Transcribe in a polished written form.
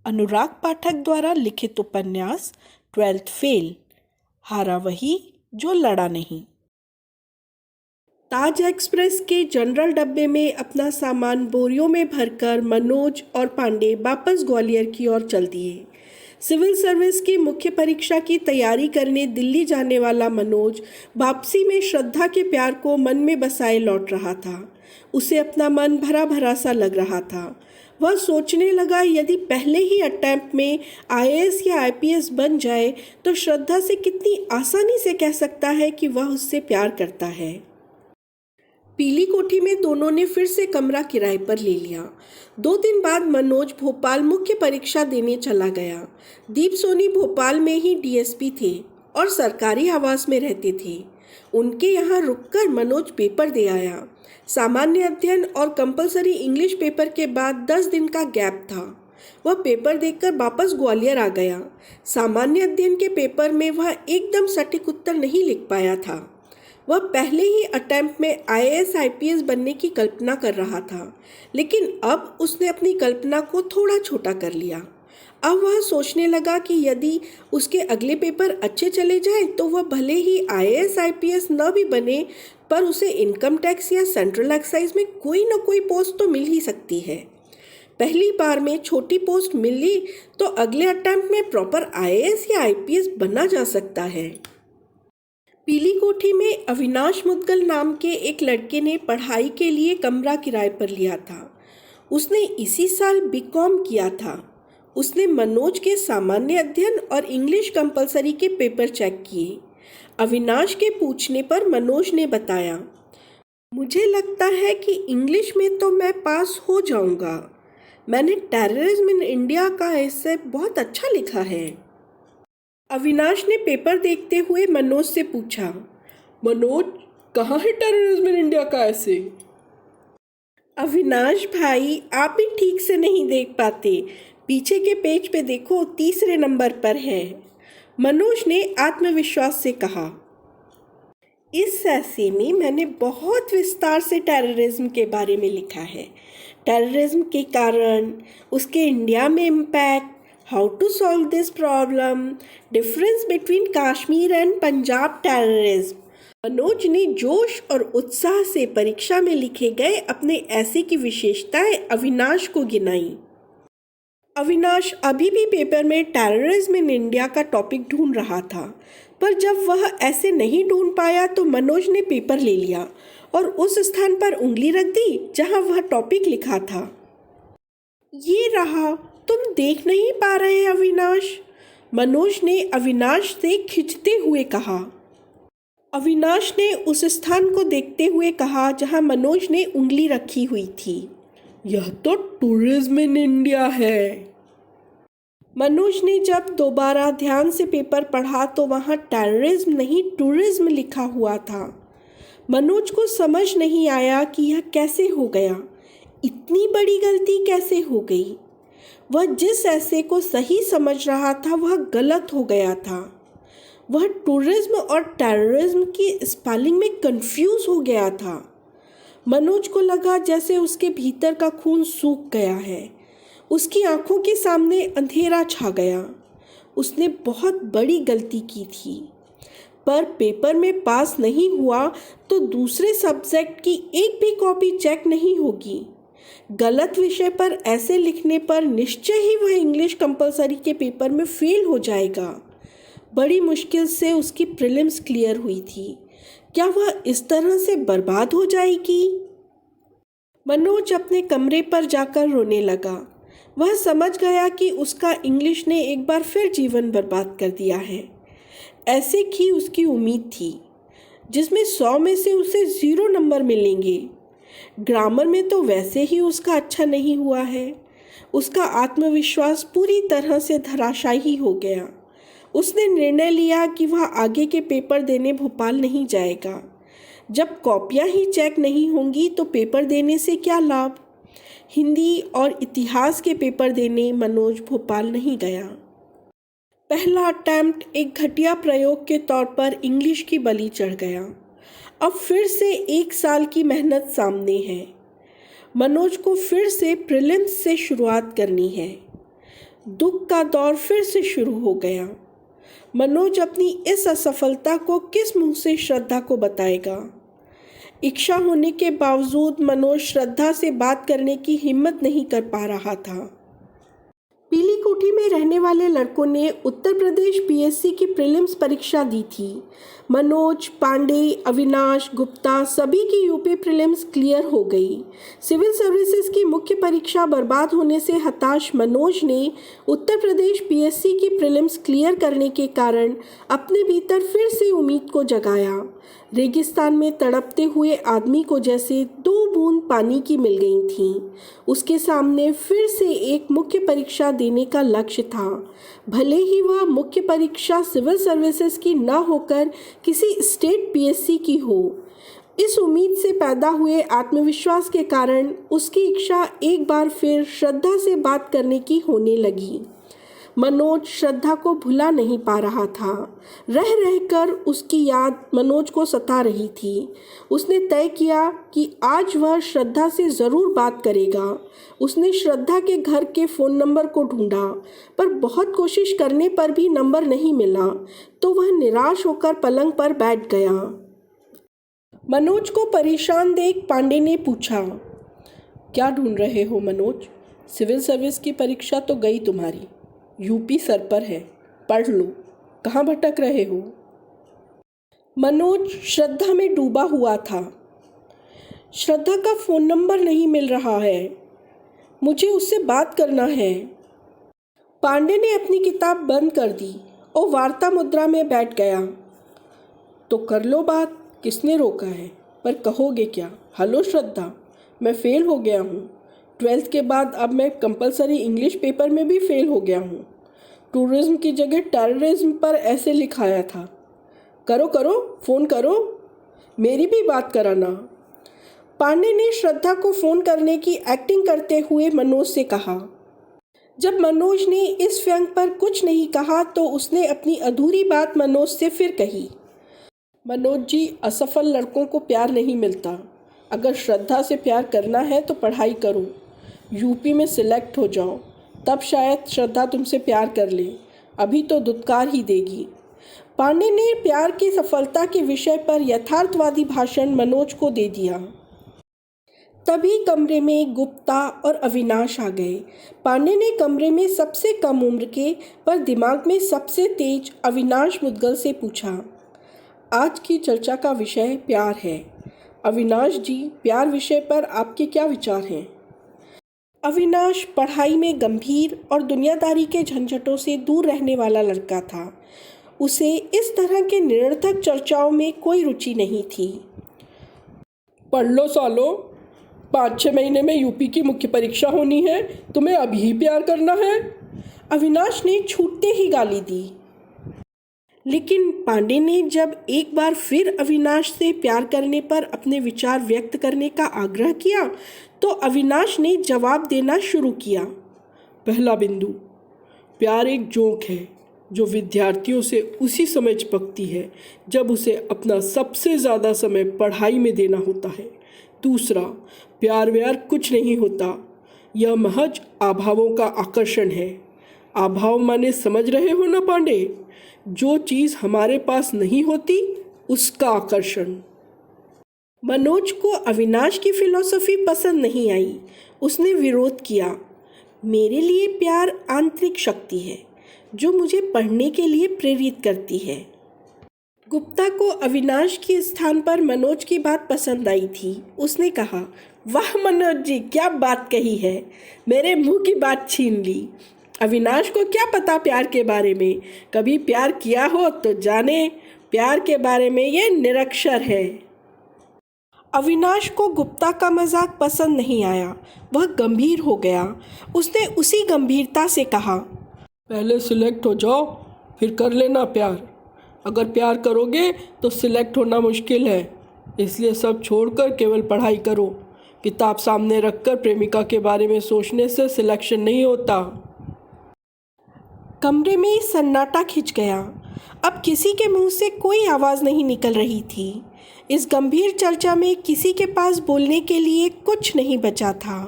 अनुराग पाठक द्वारा लिखित उपन्यास 12th फेल। हारा वही जो लड़ा नहीं। ताज एक्सप्रेस के जनरल डब्बे में अपना सामान बोरियों में भरकर मनोज और पांडे वापस ग्वालियर की ओर चल दिए। सिविल सर्विस की मुख्य परीक्षा की तैयारी करने दिल्ली जाने वाला मनोज वापसी में श्रद्धा के प्यार को मन में बसाए लौट रहा था। उसे अपना मन भरा भरा सा लग रहा था। वह सोचने लगा, यदि पहले ही अटेम्प्ट में आईएएस या आईपीएस बन जाए तो श्रद्धा से कितनी आसानी से कह सकता है कि वह उससे प्यार करता है। पीली कोठी में दोनों ने फिर से कमरा किराए पर ले लिया। 2 दिन बाद मनोज भोपाल मुख्य परीक्षा देने चला गया। दीप सोनी भोपाल में ही डीएसपी थे और सरकारी आवास में रहते थे। उनके यहाँ रुककर मनोज पेपर दे आया। सामान्य अध्ययन और कंपलसरी इंग्लिश पेपर के बाद 10 दिन का गैप था। वह पेपर देकर वापस ग्वालियर आ गया। सामान्य अध्ययन के पेपर में वह एकदम सटीक उत्तर नहीं लिख पाया था। वह पहले ही अटेम्प्ट में आईएएस आईपीएस बनने की कल्पना कर रहा था, लेकिन अब उसने अपनी कल्पना को थोड़ा छोटा कर लिया। अब वह सोचने लगा कि यदि उसके अगले पेपर अच्छे चले जाएं तो वह भले ही आईएएस आईपीएस न भी बने, पर उसे इनकम टैक्स या सेंट्रल एक्साइज में कोई न कोई पोस्ट तो मिल ही सकती है। पहली बार में छोटी पोस्ट मिली तो अगले अटेम्प्ट में प्रॉपर आईएएस या आईपीएस बना जा सकता है। पीली कोठी में अविनाश मुदगल नाम के एक लड़के ने पढ़ाई के लिए कमरा किराए पर लिया था। उसने इसी साल बीकॉम किया था। उसने मनोज के सामान्य अध्ययन और इंग्लिश कंपलसरी के पेपर चेक किए। अविनाश के पूछने पर मनोज ने बताया, मुझे लगता है कि इंग्लिश में तो मैं पास हो जाऊंगा। मैंने टेररिज्म इन इंडिया का एसे बहुत अच्छा लिखा है। अविनाश ने पेपर देखते हुए मनोज से पूछा, मनोज, कहाँ है टेररिज्म इन इंडिया का ऐसे? अविनाश भाई, आप भी ठीक से नहीं देख पाते। पीछे के पेज पे देखो, 3 नंबर पर है। मनोज ने आत्मविश्वास से कहा। इस ऐसे में मैंने बहुत विस्तार से टेररिज्म के बारे में लिखा है। टेररिज्म के कारण, उसके इंडिया में impact, how to solve this problem, difference between Kashmir and Punjab terrorism. Manoj ने जोश और उत्साह से परीक्षा में लिखे गए अपने ऐसे की विशेषताएं अविनाश को गिनाई। अविनाश अभी भी पेपर में टेररिज्म इन इंडिया का टॉपिक ढूंढ रहा था, पर जब वह ऐसे नहीं ढूंढ पाया तो मनोज ने पेपर ले लिया और उस स्थान पर उंगली रख दी जहां वह टॉपिक लिखा था। ये रहा, तुम देख नहीं पा रहे अविनाश? मनोज ने अविनाश से खिंचते हुए कहा। अविनाश ने उस स्थान को देखते हुए कहा जहां मनोज ने उंगली रखी हुई थी। यह तो टूरिज्म इन इंडिया है। मनोज ने जब दोबारा ध्यान से पेपर पढ़ा तो वहाँ टेररिज्म नहीं टूरिज्म लिखा हुआ था। मनोज को समझ नहीं आया कि यह कैसे हो गया, इतनी बड़ी गलती कैसे हो गई। वह जिस ऐसे को सही समझ रहा था वह गलत हो गया था। वह टूरिज्म और टेररिज्म की स्पेलिंग में कंफ्यूज हो गया था। मनोज को लगा जैसे उसके भीतर का खून सूख गया है। उसकी आंखों के सामने अंधेरा छा गया। उसने बहुत बड़ी गलती की थी, पर पेपर में पास नहीं हुआ तो दूसरे सब्जेक्ट की एक भी कॉपी चेक नहीं होगी। गलत विषय पर ऐसे लिखने पर निश्चय ही वह इंग्लिश कंपलसरी के पेपर में फेल हो जाएगा। बड़ी मुश्किल से उसकी प्रीलिम्स क्लियर हुई थी। क्या वह इस तरह से बर्बाद हो जाएगी? मनोज अपने कमरे पर जाकर रोने लगा। वह समझ गया कि उसका इंग्लिश ने एक बार फिर जीवन बर्बाद कर दिया है। ऐसे की उसकी उम्मीद थी, जिसमें 100 में से उसे 0 नंबर मिलेंगे। ग्रामर में तो वैसे ही उसका अच्छा नहीं हुआ है। उसका आत्मविश्वास पूरी तरह से धराशायी हो गया। उसने निर्णय लिया कि वह आगे के पेपर देने भोपाल नहीं जाएगा। जब कॉपियां ही चेक नहीं होंगी तो पेपर देने से क्या लाभ। हिंदी और इतिहास के पेपर देने मनोज भोपाल नहीं गया। पहला अटेम्प्ट एक घटिया प्रयोग के तौर पर इंग्लिश की बलि चढ़ गया। अब फिर से 1 साल की मेहनत सामने है। मनोज को फिर से प्रीलिम्स से शुरुआत करनी है। दुख का दौर फिर से शुरू हो गया। मनोज अपनी इस असफलता को किस मुंह से श्रद्धा को बताएगा। इच्छा होने के बावजूद मनोज श्रद्धा से बात करने की हिम्मत नहीं कर पा रहा था। पीली कोठी में रहने वाले लड़कों ने उत्तर प्रदेश पीएससी की प्रीलिम्स परीक्षा दी थी। मनोज, पांडे, अविनाश, गुप्ता सभी की यूपी प्रीलिम्स क्लियर हो गई। सिविल सर्विसेज की मुख्य परीक्षा बर्बाद होने से हताश मनोज ने उत्तर प्रदेश पीएससी की प्रीलिम्स क्लियर करने के कारण अपने भीतर फिर से उम्मीद को जगाया। रेगिस्तान में तड़पते हुए आदमी को जैसे 2 बूंद पानी की मिल गई थीं। उसके सामने फिर से एक मुख्य परीक्षा देने का लक्ष्य था, भले ही वह मुख्य परीक्षा सिविल सर्विसेज की न होकर किसी स्टेट पीएससी की हो। इस उम्मीद से पैदा हुए आत्मविश्वास के कारण उसकी इच्छा एक बार फिर श्रद्धा से बात करने की होने लगी। मनोज श्रद्धा को भुला नहीं पा रहा था। रह रहकर उसकी याद मनोज को सता रही थी। उसने तय किया कि आज वह श्रद्धा से ज़रूर बात करेगा। उसने श्रद्धा के घर के फ़ोन नंबर को ढूंढा, पर बहुत कोशिश करने पर भी नंबर नहीं मिला, तो वह निराश होकर पलंग पर बैठ गया। मनोज को परेशान देख पांडे ने पूछा, क्या ढूंढ रहे हो मनोज? सिविल सर्विस की परीक्षा तो गई तुम्हारी, यूपी सर पर है, पढ़ लो, कहाँ भटक रहे हो? मनोज श्रद्धा में डूबा हुआ था। श्रद्धा का फ़ोन नंबर नहीं मिल रहा है, मुझे उससे बात करना है। पांडे ने अपनी किताब बंद कर दी और वार्ता मुद्रा में बैठ गया। तो कर लो बात, किसने रोका है? पर कहोगे क्या? हेलो श्रद्धा, मैं फ़ेल हो गया हूँ। 12th के बाद अब मैं कंपलसरी इंग्लिश पेपर में भी फेल हो गया हूँ। टूरिज्म की जगह टेररिज्म पर ऐसे लिखाया था। करो करो, फ़ोन करो, मेरी भी बात कराना। पांडे ने श्रद्धा को फ़ोन करने की एक्टिंग करते हुए मनोज से कहा। जब मनोज ने इस व्यंग पर कुछ नहीं कहा तो उसने अपनी अधूरी बात मनोज से फिर कही। मनोज जी, असफल लड़कों को प्यार नहीं मिलता। अगर श्रद्धा से प्यार करना है तो पढ़ाई करो, यूपी में सिलेक्ट हो जाओ, तब शायद श्रद्धा तुमसे प्यार कर ले, अभी तो धुतकार ही देगी। पांडे ने प्यार की सफलता के विषय पर यथार्थवादी भाषण मनोज को दे दिया। तभी कमरे में गुप्ता और अविनाश आ गए। पांडे ने कमरे में सबसे कम उम्र के पर दिमाग में सबसे तेज अविनाश मुद्गल से पूछा, आज की चर्चा का विषय प्यार है। अविनाश जी, प्यार विषय पर आपके क्या विचार हैं? अविनाश पढ़ाई में गंभीर और दुनियादारी के झंझटों से दूर रहने वाला लड़का था। उसे इस तरह के निरर्थक चर्चाओं में कोई रुचि नहीं थी। पढ़ लो सालो, 5-6 महीने में यूपी की मुख्य परीक्षा होनी है, तुम्हें अभी ही प्यार करना है? अविनाश ने छूटते ही गाली दी। लेकिन पांडे ने जब एक बार फिर अविनाश से प्यार करने पर अपने विचार व्यक्त करने का आग्रह किया तो अविनाश ने जवाब देना शुरू किया। पहला बिंदु, प्यार एक जोक है जो विद्यार्थियों से उसी समय चिपकती है जब उसे अपना सबसे ज़्यादा समय पढ़ाई में देना होता है। दूसरा, प्यार व्यार कुछ नहीं होता, यह महज आभावों का आकर्षण है। आभाव माने समझ रहे हो ना पांडे? जो चीज़ हमारे पास नहीं होती उसका आकर्षण। मनोज को अविनाश की फिलॉसफी पसंद नहीं आई। उसने विरोध किया। मेरे लिए प्यार आंतरिक शक्ति है जो मुझे पढ़ने के लिए प्रेरित करती है। गुप्ता को अविनाश के स्थान पर मनोज की बात पसंद आई थी। उसने कहा, वाह मनोज जी, क्या बात कही है, मेरे मुंह की बात छीन ली। अविनाश को क्या पता प्यार के बारे में, कभी प्यार किया हो तो जाने, प्यार के बारे में ये निरक्षर है। अविनाश को गुप्ता का मजाक पसंद नहीं आया। वह गंभीर हो गया। उसने उसी गंभीरता से कहा, पहले सिलेक्ट हो जाओ फिर कर लेना प्यार। अगर प्यार करोगे तो सिलेक्ट होना मुश्किल है, इसलिए सब छोड़कर केवल पढ़ाई करो। किताब सामने रखकर प्रेमिका के बारे में सोचने से सिलेक्शन नहीं होता। कमरे में सन्नाटा खिंच गया। अब किसी के मुंह से कोई आवाज़ नहीं निकल रही थी। इस गंभीर चर्चा में किसी के पास बोलने के लिए कुछ नहीं बचा था।